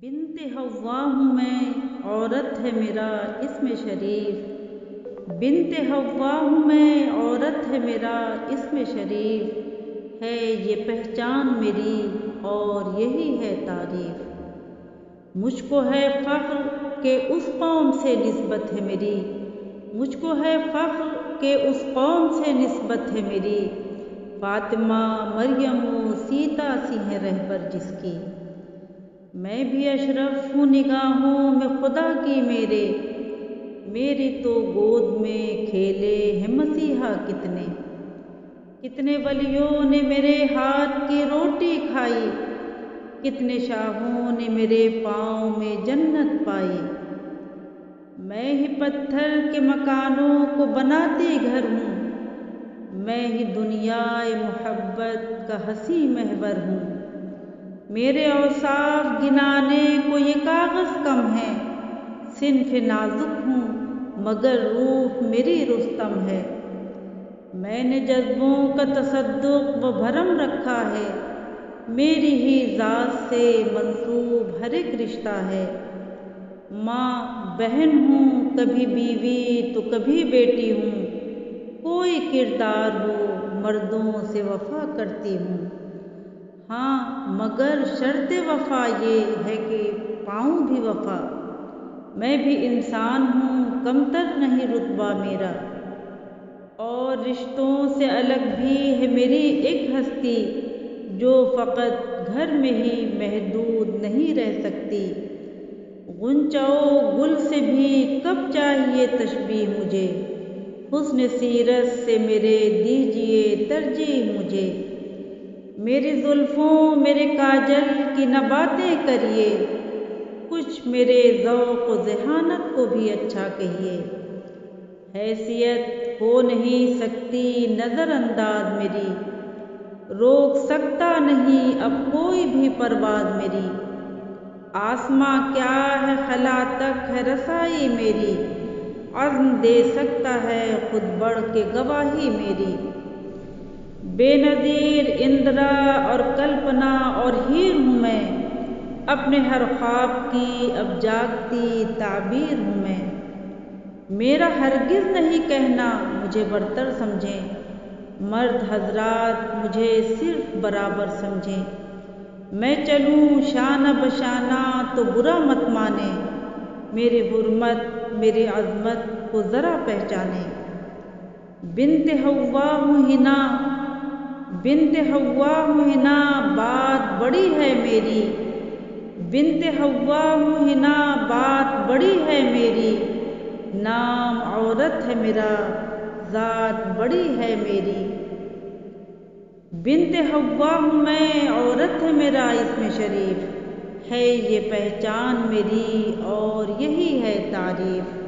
بنت حوا ہوں میں، عورت ہے میرا اسم شریف۔ بنت حوا ہوں میں، عورت ہے میرا اسم شریف۔ ہے یہ پہچان میری اور یہی ہے تعریف۔ مجھ کو ہے فخر کہ اس قوم سے نسبت ہے میری، مجھ کو ہے فخر کہ اس قوم سے نسبت ہے میری۔ فاطمہ، مریم و سیتا سی ہے رہبر جس کی۔ میں بھی اشرف ہوں نگاہوں میں خدا کی میرے، میری تو گود میں کھیلے ہیں مسیحا کتنے۔ کتنے ولیوں نے میرے ہاتھ کی روٹی کھائی، کتنے شاہوں نے میرے پاؤں میں جنت پائی۔ میں ہی پتھر کے مکانوں کو بناتی گھر ہوں، میں ہی دنیا محبت کا حسین محور ہوں۔ میرے اوصاف گنانے کو یہ کاغذ کم ہے، صنف نازک ہوں مگر روح میری رستم ہے۔ میں نے جذبوں کا تصدق و بھرم رکھا ہے، میری ہی ذات سے منسوب ہر ایک رشتہ ہے۔ ماں بہن ہوں، کبھی بیوی تو کبھی بیٹی ہوں، کوئی کردار ہو مردوں سے وفا کرتی ہوں۔ ہاں مگر شرط وفا یہ ہے کہ پاؤں بھی وفا۔ میں بھی انسان ہوں، کمتر نہیں رتبہ میرا، اور رشتوں سے الگ بھی ہے میری ایک ہستی، جو فقط گھر میں ہی محدود نہیں رہ سکتی۔ غنچہ و گل سے بھی کب چاہیے تشبیہ مجھے، حسن سیرت سے میرے دیجیے ترجیح مجھے۔ میری زلفوں میرے کاجل کی نہ باتیں کریے، کچھ میرے ذوق و ذہانت کو بھی اچھا کہیے۔ حیثیت ہو نہیں سکتی نظر انداز میری، روک سکتا نہیں اب کوئی بھی پرواز میری۔ آسماں کیا ہے خلا تک ہے رسائی میری، عزم دے سکتا ہے خود بڑھ کے گواہی میری۔ بے نظیر اندرا اور کلپنا اور ہیر ہوں میں، اپنے ہر خواب کی اب جاگتی تعبیر ہوں میں۔ میرا ہرگز نہیں کہنا مجھے برتر سمجھیں، مرد حضرات مجھے صرف برابر سمجھیں۔ میں چلوں شانہ بشانہ تو برا مت مانیں، میری حرمت میری عظمت کو ذرا پہچانیں۔ بنت حوا ہوں ہنا، بنت حوا ہوں ہنا بات بڑی ہے میری، بنت حوا ہوں ہنا بات بڑی ہے میری۔ نام عورت ہے میرا، ذات بڑی ہے میری۔ بنت حوا ہوں میں، عورت ہے میرا اسم شریف۔ ہے یہ پہچان میری اور یہی ہے تعریف۔